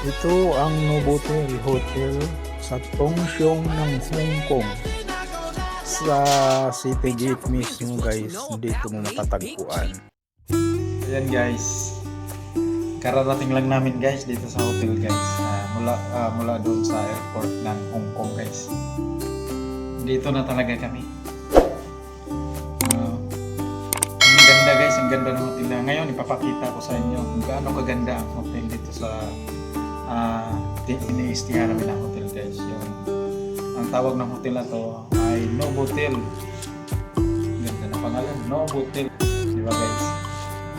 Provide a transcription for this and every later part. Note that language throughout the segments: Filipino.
Ito ang Novotel Hotel sa Tongsiong ng Hong Kong. Sa City Gate mismo guys, dito mo matatagpuan. Ayan guys, kararating lang namin guys dito sa hotel guys, mula doon sa airport ng Hong Kong guys. Dito na talaga kami. Ang ganda guys, ang ganda ng hotel na. Ngayon ipapakita ko sa inyo kung gaano kaganda ang hotel dito sa ini-stay namin ng hotel guys. Ang tawag ng hotel na to ay Novotel. Ganda na pangalan, Novotel. Diba guys?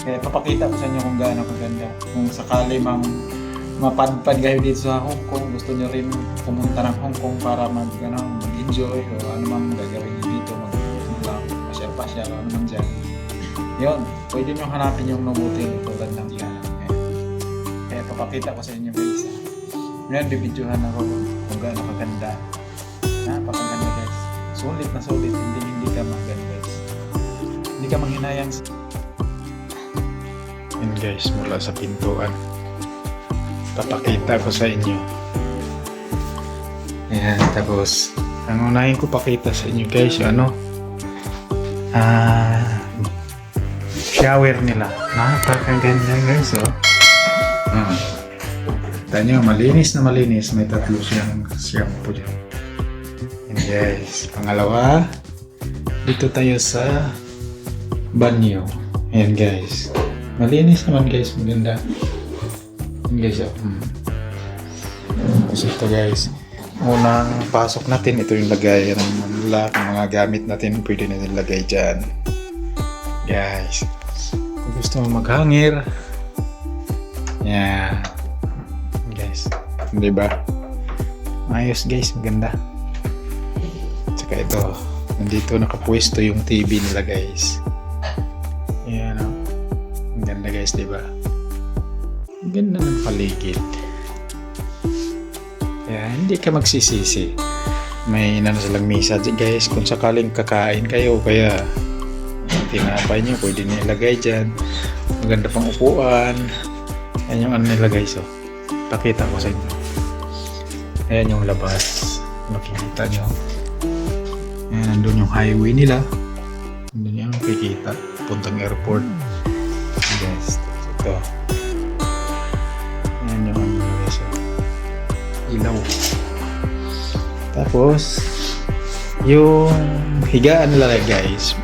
Kaya papakita ko sa inyo kung gaano kaganda. Kung sakali mapadpad kayo dito sa Hong Kong, gusto nyo rin pumunta ng Hong Kong para mag-enjoy o ano mang gagawin nyo dito, masyal-pasyal o ano man dyan. Yun, pwede nyo hanapin yung Novotel tulad ng yan. Kaya papakita ko sa inyo guys. Ngayon, bibidyohan ako kung gaano kaganda. Napakaganda guys. Sulit na sulit, hindi ka maganda guys. Hindi ka manghinayang. Yan guys, mula sa pintuan. Papakita ko sa inyo. Ayan, tapos ang unahin ko pakita sa inyo guys, yung shower nila. Napakaganda guys, oh. Kita nyo, malinis na malinis. May tatlo siyang shampoo dyan. And guys, pangalawa, dito tayo sa banyo. Ayan guys, malinis naman guys, maganda. Ayan guys, oh. Tapos ito guys, unang pasok natin, ito yung lagayan ng mga gamit natin, pwede natin lagay dyan. Guys, kung gusto mo maghangir, yan. Guys, di ba? Ayos guys, maganda. Tsaka ito, nandito nakapwesto yung TV nila guys. Yan, oh. Ang ganda guys, di ba? Ang ganda ng paligid. Kaya hindi ka magsisisi. May silang misa guys, kung sakaling kakain kayo, kaya tinapay nyo, pwede nilagay dyan. Maganda pang upuan. Ayan yung ano nila guys, oh. Pakita ko sa inyo. Ayan yung labas. Makikita nyo. Ayan, nandun yung highway nila. Nandun yung makikita. Puntang airport. Guys, ito. Ayan yung ano guys, oh. Ilaw. Tapos, yung higaan nila guys.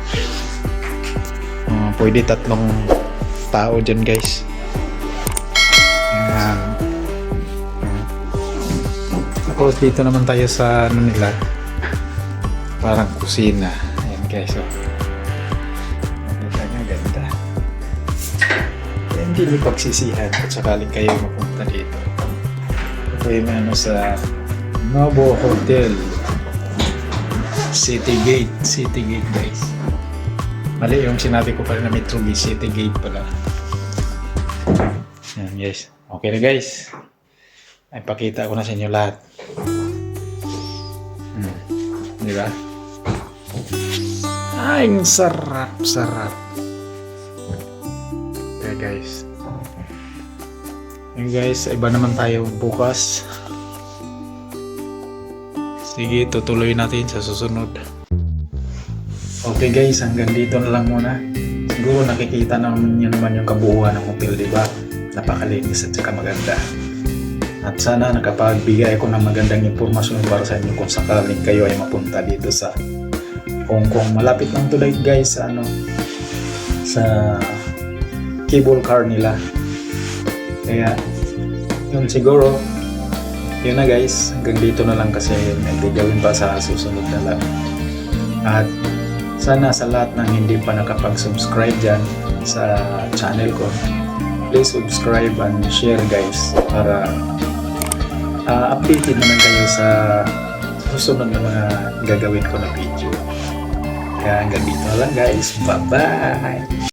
Pwede 3 tao dyan guys. Ayan. Tapos dito naman tayo sa ano nila, parang kusina. Ayan guys, oh. Makita nyo, ganda. Hindi nyo pagsisihan kung sakaling kayo mapunta dito. Okay, may sa Novo Hotel City Gate guys. Mali yung sinabi ko pala na Metro B, City Gate pala. Yan guys. Okay na guys. Ay pakita ko na sa inyo lahat. Di ba? Ay, ang sarap. Okay guys. Yan guys, iba naman tayo bukas. Sige, tutuloy natin sa susunod. Okay guys, hanggang dito na lang muna. Siguro nakikita naman nyo naman yung kabuuan ng hotel, di ba? Napakalinis at saka maganda. At sana nakapagbigay ako ng magandang impormasyon para sa inyo kung sakaling kayo ay mapunta dito sa Hong Kong. Malapit lang to guys sa sa cable car nila. Kaya yun siguro, yun na guys, hanggang dito na lang kasi may gagawin pa sa susunod na lang. At sana sa lahat ng hindi pa nakapag-subscribe dyan sa channel ko, please subscribe and share guys para updated naman kayo sa susunod na mga gagawin ko na video. Kaya hanggang dito na lang guys, bye bye!